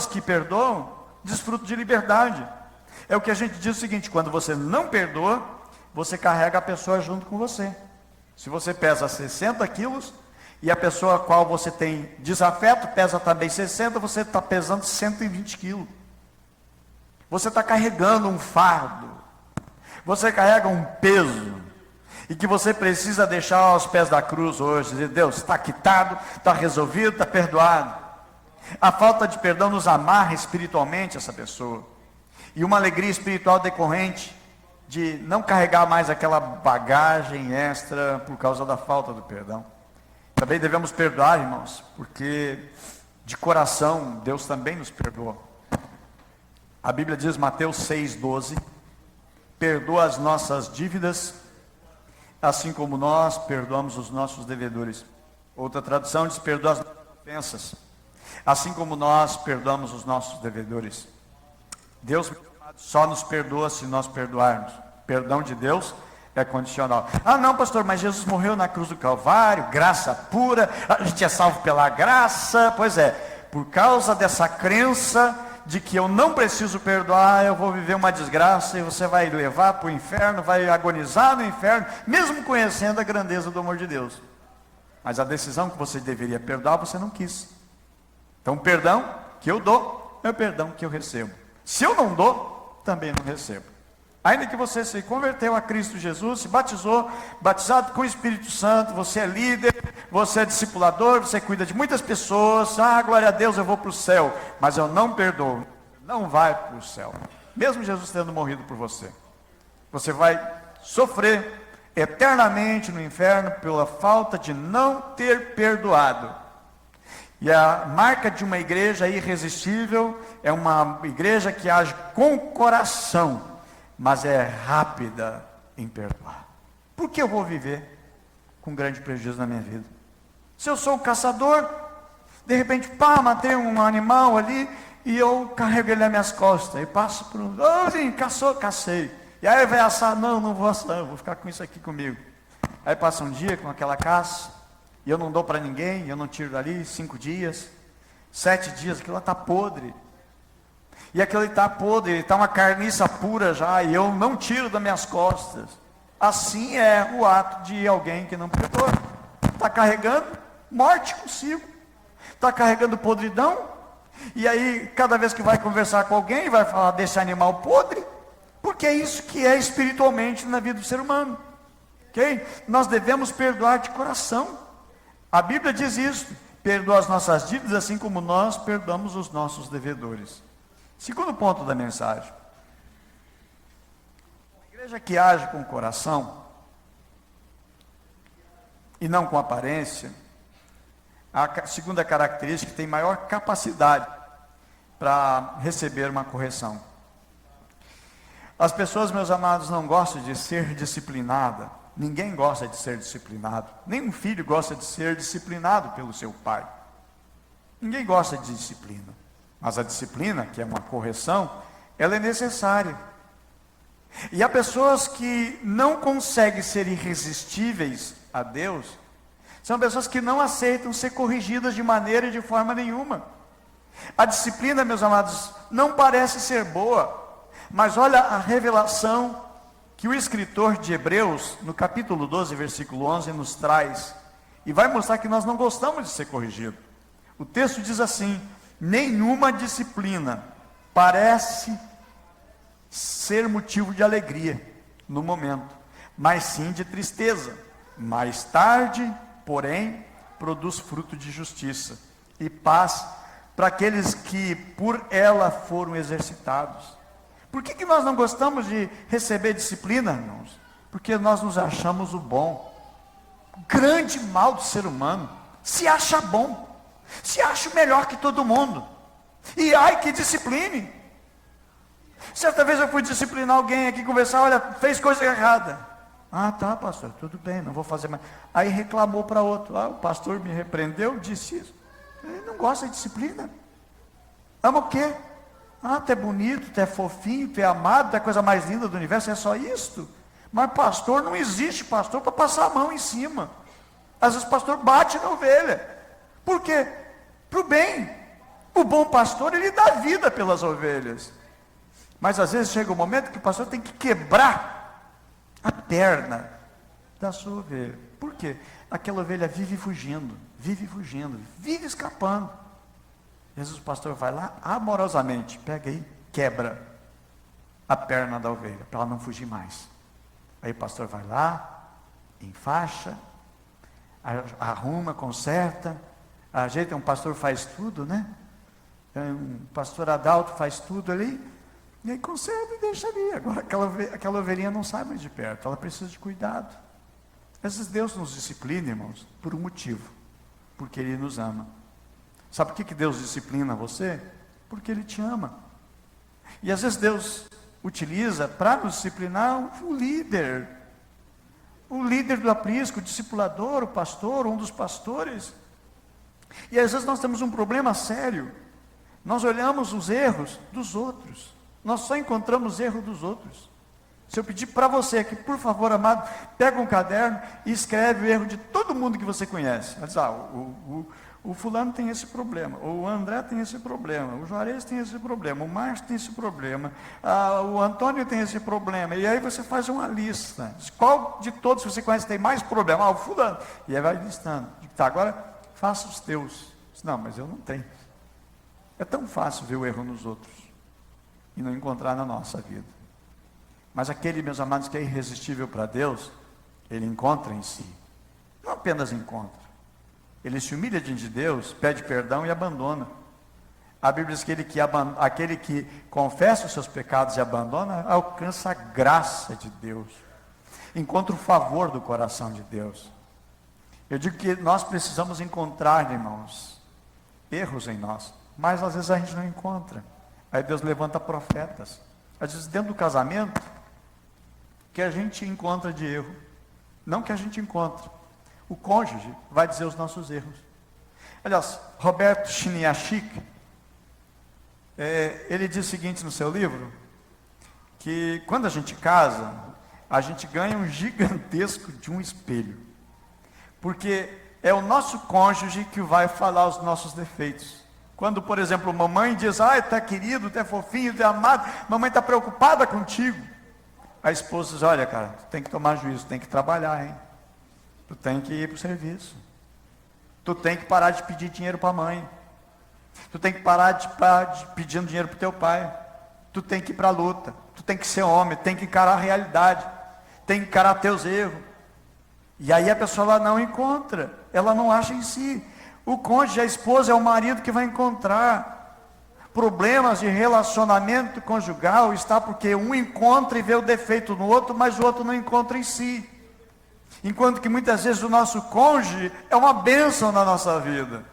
que perdoam, desfrutam de liberdade. É o que a gente diz o seguinte, quando você não perdoa, você carrega a pessoa junto com você. Se você pesa 60 quilos, e a pessoa a qual você tem desafeto pesa também 60, você está pesando 120 quilos. Você está carregando um fardo. Você carrega um peso. E que você precisa deixar aos pés da cruz hoje. Dizer, Deus, está quitado, está resolvido, está perdoado. A falta de perdão nos amarra espiritualmente essa pessoa. E uma alegria espiritual decorrente de não carregar mais aquela bagagem extra por causa da falta do perdão. Também devemos perdoar, irmãos, porque de coração Deus também nos perdoa. A Bíblia diz, Mateus 6,12, perdoa as nossas dívidas, assim como nós perdoamos os nossos devedores. Outra tradução diz, perdoa as nossas ofensas, assim como nós perdoamos os nossos devedores. Deus só nos perdoa se nós perdoarmos. Perdão de Deus é condicional. Ah não, pastor, mas Jesus morreu na cruz do Calvário, graça pura, a gente é salvo pela graça. Pois é, por causa dessa crença de que eu não preciso perdoar, eu vou viver uma desgraça, e você vai levar para o inferno, vai agonizar no inferno, mesmo conhecendo a grandeza do amor de Deus. Mas a decisão que você deveria perdoar, você não quis. Então o perdão que eu dou, é o perdão que eu recebo. Se eu não dou, também não recebo. Ainda que você se converteu a Cristo Jesus, se batizou, batizado com o Espírito Santo, você é líder, você é discipulador, você cuida de muitas pessoas, glória a Deus, eu vou para o céu, mas eu não perdoo, não vai para o céu, mesmo Jesus tendo morrido por você. Você vai sofrer eternamente no inferno pela falta de não ter perdoado. E a marca de uma igreja irresistível é uma igreja que age com o coração, mas é rápida em perdoar. Por que eu vou viver com grande prejuízo na minha vida? Se eu sou um caçador, de repente, matei um animal ali, e eu carrego ele nas minhas costas, e passo por um, cacei. E aí vai assar, não vou assar, eu vou ficar com isso aqui comigo. Aí passa um dia com aquela caça, e eu não dou para ninguém, eu não tiro dali, 5 dias, 7 dias, aquilo lá está podre. E aquilo está podre, ele está uma carniça pura já, e eu não tiro das minhas costas. Assim é o ato de alguém que não perdoa. Está carregando morte consigo, está carregando podridão, e aí cada vez que vai conversar com alguém, vai falar desse animal podre, porque é isso que é espiritualmente na vida do ser humano. Ok? Nós devemos perdoar de coração. A Bíblia diz isso, perdoa as nossas dívidas, assim como nós perdoamos os nossos devedores. Segundo ponto da mensagem. A igreja que age com o coração e não com aparência, a segunda característica, tem maior capacidade para receber uma correção. As pessoas, meus amados, não gostam de ser disciplinada. Ninguém gosta de ser disciplinado. Nenhum filho gosta de ser disciplinado pelo seu pai. Ninguém gosta de disciplina. Mas a disciplina, que é uma correção, ela é necessária. E há pessoas que não conseguem ser irresistíveis a Deus. São pessoas que não aceitam ser corrigidas de maneira e de forma nenhuma. A disciplina, meus amados, não parece ser boa. Mas olha a revelação que o escritor de Hebreus, no capítulo 12, versículo 11, nos traz. E vai mostrar que nós não gostamos de ser corrigidos. O texto diz assim: nenhuma disciplina parece ser motivo de alegria no momento, mas sim de tristeza. Mais tarde, porém, produz fruto de justiça e paz para aqueles que por ela foram exercitados. Por que nós não gostamos de receber disciplina, irmãos? Porque nós nos achamos o bom. O grande mal do ser humano: se acha bom, se acha melhor que todo mundo. E ai que discipline. Certa vez eu fui disciplinar alguém aqui, conversar, olha, fez coisa errada. Ah, tá, pastor, tudo bem, não vou fazer mais. Aí reclamou para outro: ah, o pastor me repreendeu, disse isso. Ele não gosta de disciplina. Ama o quê? Ah, tu é bonito, tu é fofinho, tu é amado, tu é a coisa mais linda do universo, é só isto? Mas pastor, não existe pastor para passar a mão em cima. Às vezes o pastor bate na ovelha. Por quê? Para o bem. O bom pastor, ele dá vida pelas ovelhas. Mas às vezes chega um momento que o pastor tem que quebrar a perna da sua ovelha. Por quê? Aquela ovelha vive fugindo, vive escapando. Às vezes o pastor vai lá, amorosamente, pega aí, quebra a perna da ovelha, para ela não fugir mais. Aí o pastor vai lá, enfaixa, arruma, conserta, ajeita. Um pastor faz tudo, né? Um pastor Adalto faz tudo ali, e aí conserta e deixa ali. Agora aquela ovelhinha não sai mais de perto, ela precisa de cuidado. Às vezes Deus nos disciplina, irmãos, por um motivo: porque Ele nos ama. Sabe por que Deus disciplina você? Porque Ele te ama. E às vezes Deus utiliza para nos disciplinar o líder do aprisco, o discipulador, o pastor, um dos pastores. E às vezes nós temos um problema sério. Nós olhamos os erros dos outros, nós só encontramos erro dos outros. Se eu pedir para você aqui, por favor, amado, pega um caderno e escreve o erro de todo mundo que você conhece. Vai dizer: o fulano tem esse problema, o André tem esse problema, o Juarez tem esse problema, o Márcio tem esse problema, o Antônio tem esse problema. E aí você faz uma lista. Qual de todos que você conhece tem mais problema? O fulano. E aí vai listando. Tá, agora faça os teus. Não, mas eu não tenho. É tão fácil ver o erro nos outros e não encontrar na nossa vida. Mas aquele, meus amados, que é irresistível para Deus, ele encontra em si. Não apenas encontra. Ele se humilha diante de Deus, pede perdão e abandona. A Bíblia diz que aquele que confessa os seus pecados e abandona, alcança a graça de Deus. Encontra o favor do coração de Deus. Eu digo que nós precisamos encontrar, irmãos, erros em nós. Mas às vezes a gente não encontra. Aí Deus levanta profetas. Às vezes dentro do casamento, que a gente encontra de erro. Não que a gente encontra. O cônjuge vai dizer os nossos erros. Aliás, Roberto Chiniachik, ele diz o seguinte no seu livro, que quando a gente casa, a gente ganha um gigantesco de um espelho. Porque é o nosso cônjuge que vai falar os nossos defeitos. Quando, por exemplo, mamãe diz: ah, tu é querido, tu é fofinho, tu é amado, mamãe está preocupada contigo. A esposa diz: olha, cara, tu tem que tomar juízo, tem que trabalhar, hein? Tu tem que ir para o serviço. Tu tem que parar de pedir dinheiro para a mãe. Tu tem que parar de pedindo dinheiro para o teu pai. Tu tem que ir para a luta. Tu tem que ser homem, tem que encarar a realidade. Tem que encarar teus erros. E aí a pessoa ela não encontra, ela não acha em si. O cônjuge, a esposa, é o marido que vai encontrar. Problemas de relacionamento conjugal está porque um encontra e vê o defeito no outro, mas o outro não encontra em si. Enquanto que muitas vezes o nosso cônjuge é uma bênção na nossa vida.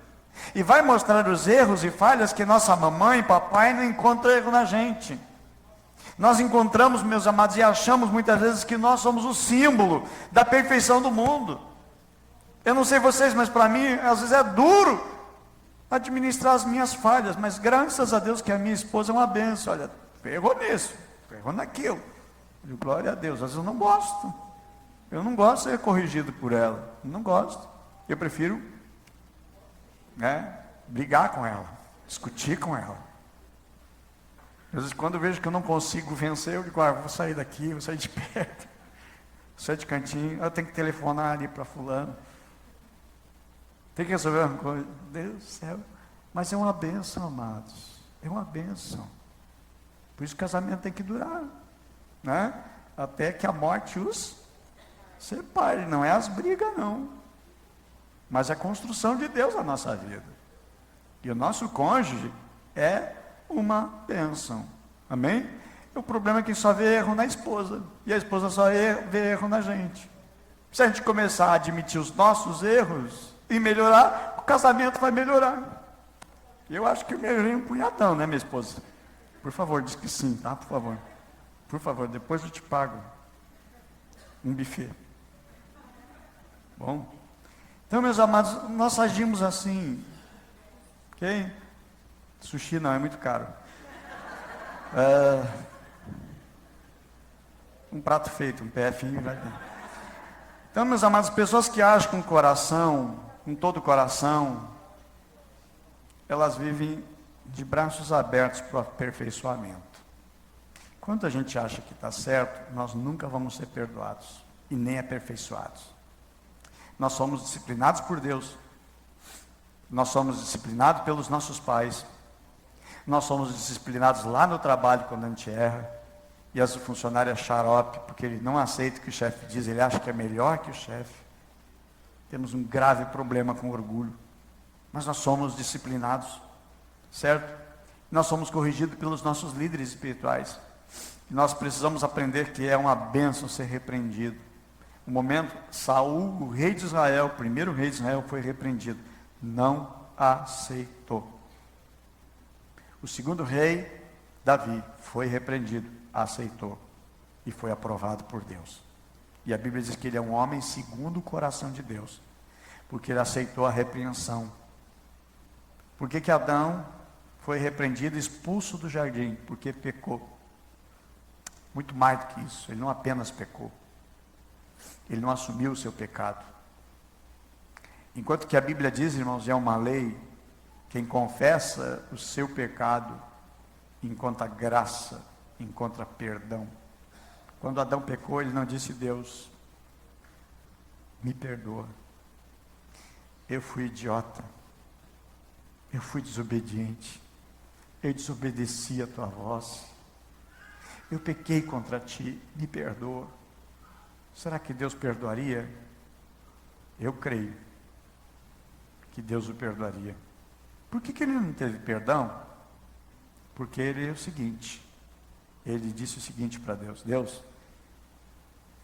E vai mostrar os erros e falhas que nossa mamãe e papai não encontram erro na gente. Nós encontramos, meus amados, e achamos muitas vezes que nós somos o símbolo da perfeição do mundo. Eu não sei vocês, mas para mim, às vezes é duro administrar as minhas falhas, mas graças a Deus que a minha esposa é uma benção. Olha, errou nisso, errou naquilo. Eu, glória a Deus. Às vezes eu não gosto. Eu não gosto de ser corrigido por ela. Eu não gosto. Eu prefiro brigar com ela, discutir com ela. Às vezes quando eu vejo que eu não consigo vencer, eu digo, vou sair daqui, vou sair de perto, vou sair de cantinho, eu tenho que telefonar ali para fulano. Tem que resolver uma coisa. Deus do céu. Mas é uma bênção, amados. É uma bênção. Por isso o casamento tem que durar, né? Até que a morte os separe. Não é as brigas, não. Mas a construção de Deus na nossa vida. E o nosso cônjuge é uma bênção. Amém? O problema é que só vê erro na esposa. E a esposa só vê erro na gente. Se a gente começar a admitir os nossos erros e melhorar, o casamento vai melhorar. Eu acho que eu melhorei um punhadão, né, minha esposa? Por favor, diz que sim, tá? Por favor. Por favor, depois eu te pago um buffet. Bom? Então, meus amados, nós agimos assim. Ok? Sushi não, é muito caro. Um prato feito, um PFinho vai ter. Então, meus amados, pessoas que agem com o coração, com todo o coração, elas vivem de braços abertos para o aperfeiçoamento. Quando a gente acha que está certo, nós nunca vamos ser perdoados e nem aperfeiçoados. Nós somos disciplinados por Deus, nós somos disciplinados pelos nossos pais, nós somos disciplinados lá no trabalho quando a gente erra, e as funcionárias xarope, porque ele não aceita o que o chefe diz, ele acha que é melhor que o chefe. Temos um grave problema com orgulho, mas nós somos disciplinados, certo? Nós somos corrigidos pelos nossos líderes espirituais. E nós precisamos aprender que é uma bênção ser repreendido. No momento, Saul, o rei de Israel, o primeiro rei de Israel, foi repreendido. Não aceitou. O segundo rei, Davi, foi repreendido, aceitou. E foi aprovado por Deus. E a Bíblia diz que ele é um homem segundo o coração de Deus. Porque ele aceitou a repreensão. Por que que Adão foi repreendido e expulso do jardim? Porque pecou. Muito mais do que isso. Ele não apenas pecou. Ele não assumiu o seu pecado. Enquanto que a Bíblia diz, irmãos, é uma lei, quem confessa o seu pecado encontra graça, encontra perdão. Quando Adão pecou, ele não disse: Deus, me perdoa. Eu fui idiota. Eu fui desobediente. Eu desobedeci a tua voz. Eu pequei contra ti, me perdoa. Será que Deus perdoaria? Eu creio que Deus o perdoaria. Por que ele não teve perdão? Porque ele é o seguinte, ele disse o seguinte para Deus: Deus,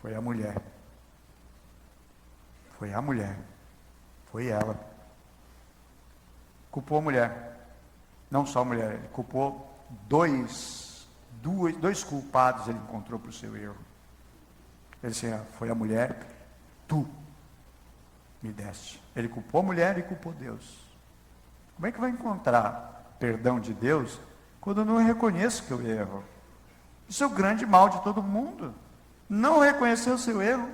foi a mulher, foi ela, culpou a mulher, não só a mulher, ele culpou dois culpados, ele encontrou para o seu erro. Ele disse: foi a mulher, tu me deste. Ele culpou a mulher e culpou Deus. Como é que vai encontrar perdão de Deus quando eu não reconheço que eu erro? Isso é o grande mal de todo mundo. Não reconhecer o seu erro,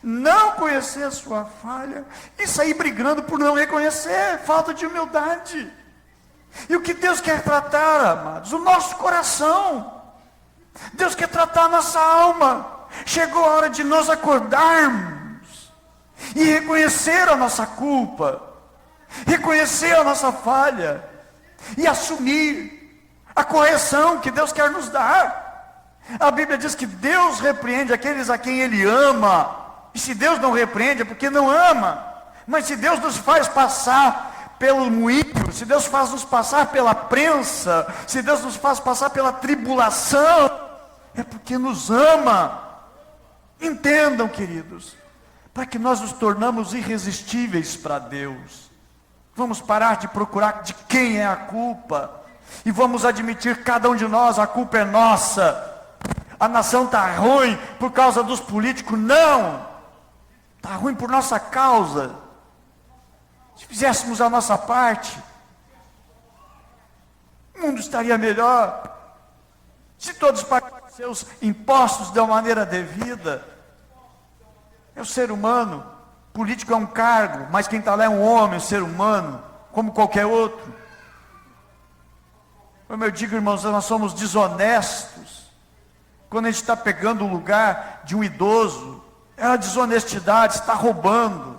não conhecer a sua falha e sair brigando por não reconhecer. Falta de humildade. E o que Deus quer tratar, amados? O nosso coração. Deus quer tratar a nossa alma. Chegou a hora de nós acordarmos e reconhecer a nossa culpa, reconhecer a nossa falha e assumir a correção que Deus quer nos dar. A Bíblia diz que Deus repreende aqueles a quem Ele ama. E se Deus não repreende é porque não ama. Mas se Deus nos faz passar pelo moinho, se Deus faz nos passar pela prensa, se Deus nos faz passar pela tribulação, é porque nos ama. Entendam, queridos, para que nós nos tornamos irresistíveis para Deus. Vamos parar de procurar de quem é a culpa. E vamos admitir, cada um de nós, a culpa é nossa. A nação está ruim por causa dos políticos. Não! Está ruim por nossa causa. Se fizéssemos a nossa parte, o mundo estaria melhor. Se todos pagassem seus impostos de uma maneira devida. É o ser humano. Político é um cargo, mas quem está lá é um homem, um ser humano, como qualquer outro. Como eu digo, irmãos, nós somos desonestos. Quando a gente está pegando o lugar de um idoso, é uma desonestidade, está roubando.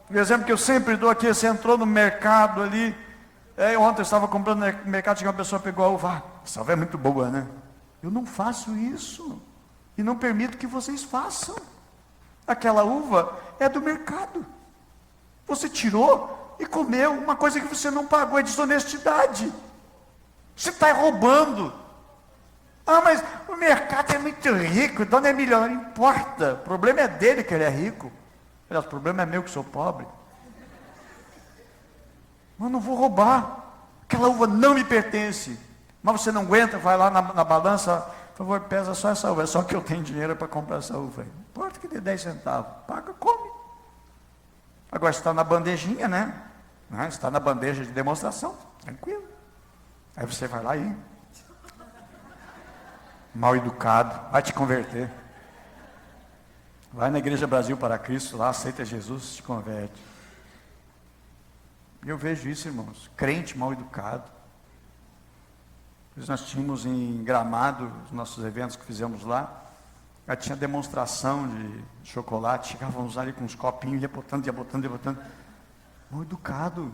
O exemplo que eu sempre dou aqui, você entrou no mercado ali, ontem eu estava comprando no mercado, chegou uma pessoa, pegou a uva, essa uva é muito boa, né? Eu não faço isso, e não permito que vocês façam. Aquela uva é do mercado. Você tirou e comeu uma coisa que você não pagou, é desonestidade. Você está roubando. Ah, mas o mercado é muito rico, então não é milionário, não importa. O problema é dele que ele é rico. O problema é meu que sou pobre. Eu não vou roubar. Aquela uva não me pertence. Mas você não aguenta, vai lá na balança, por favor, pesa só essa uva. É só que eu tenho dinheiro para comprar essa uva. Não importa que dê 10 centavos. Paga, come. Agora está na bandejinha, né? Está na bandeja de demonstração. Tranquilo. Aí você vai lá e... mal educado. Vai te converter. Vai na Igreja Brasil para Cristo, lá aceita Jesus, te converte. E eu vejo isso, irmãos. Crente mal educado. Nós tínhamos em Gramado, os nossos eventos que fizemos lá, já tinha demonstração de chocolate, chegávamos ali com uns copinhos, ia botando. Mal educado.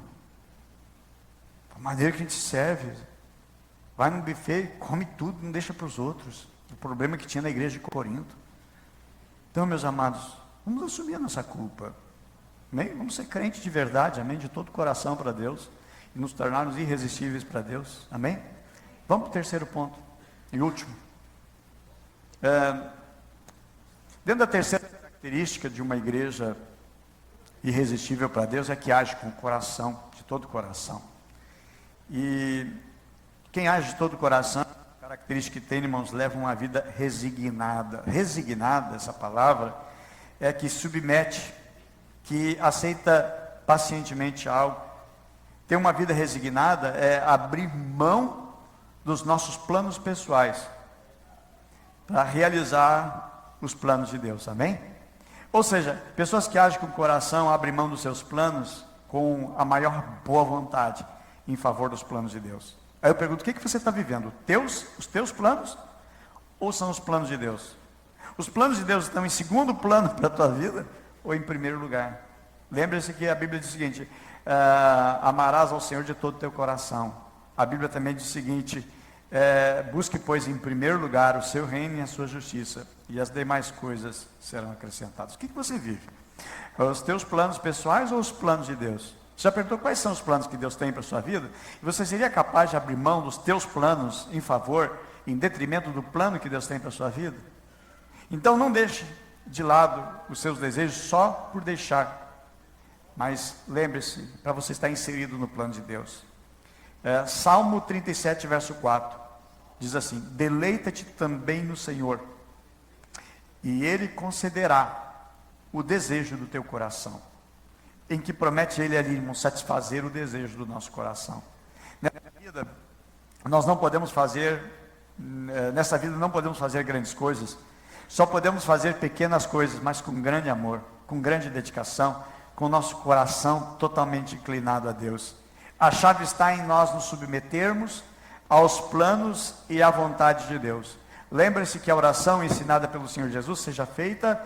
A maneira que a gente serve. Vai no buffet, come tudo, não deixa para os outros. O problema que tinha na igreja de Corinto. Então, meus amados, vamos assumir a nossa culpa. Amém? Vamos ser crentes de verdade, amém? De todo o coração para Deus. E nos tornarmos irresistíveis para Deus. Amém? Vamos para o terceiro ponto. E último. Dentro da terceira característica de uma igreja irresistível para Deus é que age com o coração, de todo o coração. E quem age de todo o coração, a característica que tem, irmãos, leva uma vida resignada. Resignada, essa palavra, é que submete, que aceita pacientemente algo. Ter uma vida resignada é abrir mão dos nossos planos pessoais para realizar os planos de Deus, amém? Ou seja, pessoas que agem com o coração abrem mão dos seus planos com a maior boa vontade em favor dos planos de Deus. Aí eu pergunto, o que você está vivendo? Os teus planos? Ou são os planos de Deus? Os planos de Deus estão em segundo plano para a tua vida? Ou em primeiro lugar? Lembre-se que a Bíblia diz o seguinte, amarás ao Senhor de todo o teu coração. A Bíblia também diz o seguinte, busque, pois, em primeiro lugar o seu reino e a sua justiça, e as demais coisas serão acrescentadas. O que você vive? Os teus planos pessoais ou os planos de Deus? Você já perguntou quais são os planos que Deus tem para a sua vida? E você seria capaz de abrir mão dos teus planos em favor, em detrimento do plano que Deus tem para a sua vida? Então não deixe de lado os seus desejos só por deixar. Mas lembre-se, para você estar inserido no plano de Deus. Salmo 37, verso 4, diz assim, deleita-te também no Senhor, e Ele concederá o desejo do teu coração. Em que promete Ele ali, irmão, satisfazer o desejo do nosso coração. Nessa vida, não podemos fazer grandes coisas, só podemos fazer pequenas coisas, mas com grande amor, com grande dedicação, com o nosso coração totalmente inclinado a Deus. A chave está em nós nos submetermos aos planos e à vontade de Deus. Lembre-se que a oração ensinada pelo Senhor Jesus seja feita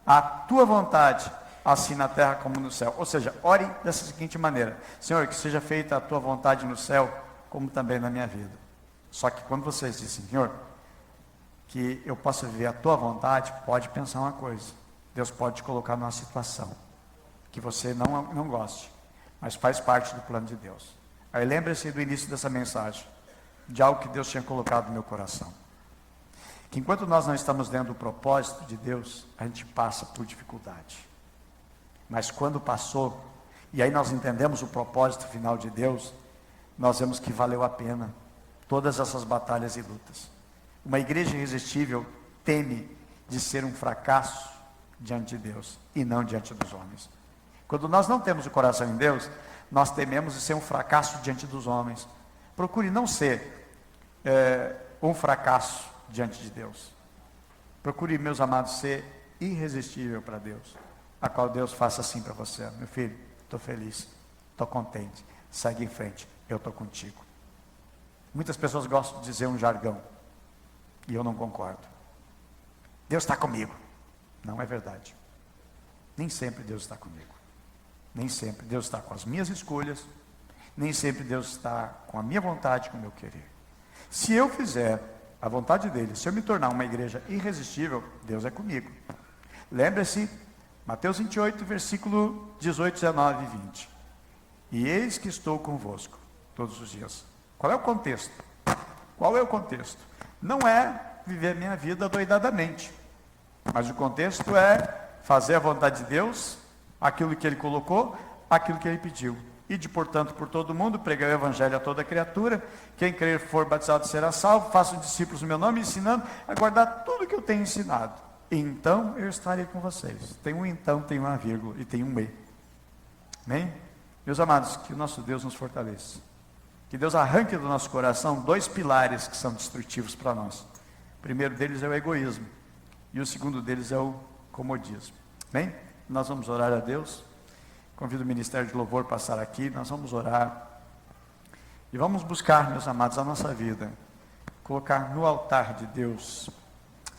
a tua vontade, assim na terra como no céu. Ou seja, ore dessa seguinte maneira: Senhor, que seja feita a tua vontade no céu, como também na minha vida. Só que quando você diz, Senhor, que eu possa viver a tua vontade, pode pensar uma coisa: Deus pode te colocar numa situação que você não goste, mas faz parte do plano de Deus. Aí lembre-se do início dessa mensagem, de algo que Deus tinha colocado no meu coração. Que enquanto nós não estamos dentro do propósito de Deus, a gente passa por dificuldade. Mas quando passou, E aí nós entendemos o propósito final de Deus, nós vemos que valeu a pena todas essas batalhas e lutas. Uma igreja irresistível teme de ser um fracasso diante de Deus e não diante dos homens. Quando nós não temos o coração em Deus, nós tememos de ser um fracasso diante dos homens. Procure não ser um fracasso diante de Deus. Procure, meus amados, ser irresistível para Deus, a qual Deus faça assim para você: meu filho, estou feliz, estou contente, segue em frente, eu estou contigo. Muitas pessoas gostam de dizer um jargão, e eu não concordo. Deus está comigo. Não é verdade. Nem sempre Deus está comigo. Nem sempre Deus está com as minhas escolhas, nem sempre Deus está com a minha vontade, com o meu querer. Se eu fizer a vontade dele, se eu me tornar uma igreja irresistível, Deus é comigo. Lembre-se, Mateus 28, versículo 18, 19 e 20. E eis que estou convosco todos os dias. Qual é o contexto? Qual é o contexto? Não é viver minha vida doidadamente, mas o contexto é fazer a vontade de Deus, aquilo que Ele colocou, aquilo que Ele pediu. Ide, portanto, por todo mundo, pregai o evangelho a toda criatura. Quem crer for batizado será salvo. Façam discípulos no meu nome, ensinando a guardar tudo que eu tenho ensinado. Então eu estarei com vocês. Tem um então, tem uma vírgula e tem um e. Amém? Meus amados, que o nosso Deus nos fortaleça. Que Deus arranque do nosso coração dois pilares que são destrutivos para nós. O primeiro deles é o egoísmo. E o segundo deles é o comodismo. Bem, nós vamos orar a Deus. Convido o Ministério de Louvor a passar aqui. Nós vamos orar. E vamos buscar, meus amados, a nossa vida. Colocar no altar de Deus.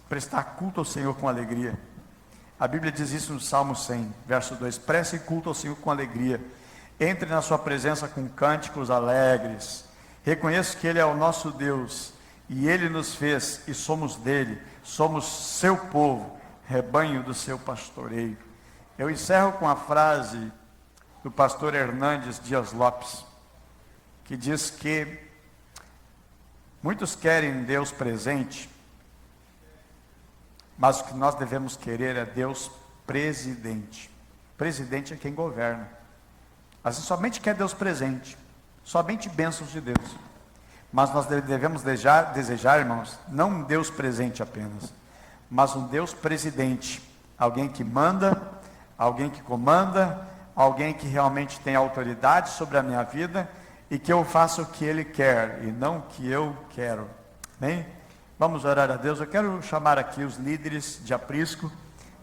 Prestar culto ao Senhor com alegria. A Bíblia diz isso no Salmo 100, verso 2. Prestem culto ao Senhor com alegria. Entre na sua presença com cânticos alegres. Reconheço que Ele é o nosso Deus. E Ele nos fez e somos dele. Somos seu povo, rebanho do seu pastoreio. Eu encerro com a frase do pastor Hernandes Dias Lopes, que diz que muitos querem Deus presente, mas o que nós devemos querer é Deus presidente. Presidente é quem governa. A gente somente quer Deus presente, somente bênçãos de Deus. Mas nós devemos desejar, irmãos, não um Deus presente apenas, mas um Deus presidente. Alguém que manda, alguém que comanda, alguém que realmente tem autoridade sobre a minha vida e que eu faça o que Ele quer e não o que eu quero. Bem, vamos orar a Deus. Eu quero chamar aqui os líderes de aprisco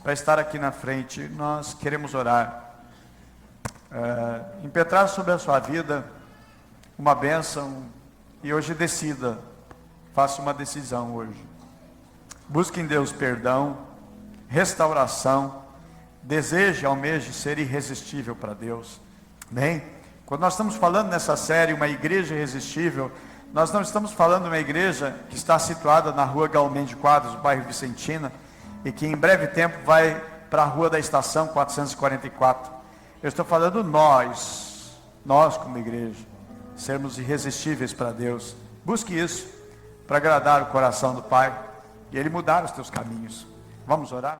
para estar aqui na frente. Nós queremos orar. Impetrar sobre a sua vida uma bênção e hoje decida, faça uma decisão hoje. Busque em Deus perdão, restauração, deseje, almeje ser irresistível para Deus. Bem, quando nós estamos falando nessa série, uma igreja irresistível, nós não estamos falando de uma igreja que está situada na rua Galmém de Quadros, bairro Vicentina, e que em breve tempo vai para a rua da Estação 444. Eu estou falando nós como igreja, sermos irresistíveis para Deus. Busque isso para agradar o coração do Pai e Ele mudar os teus caminhos. Vamos orar?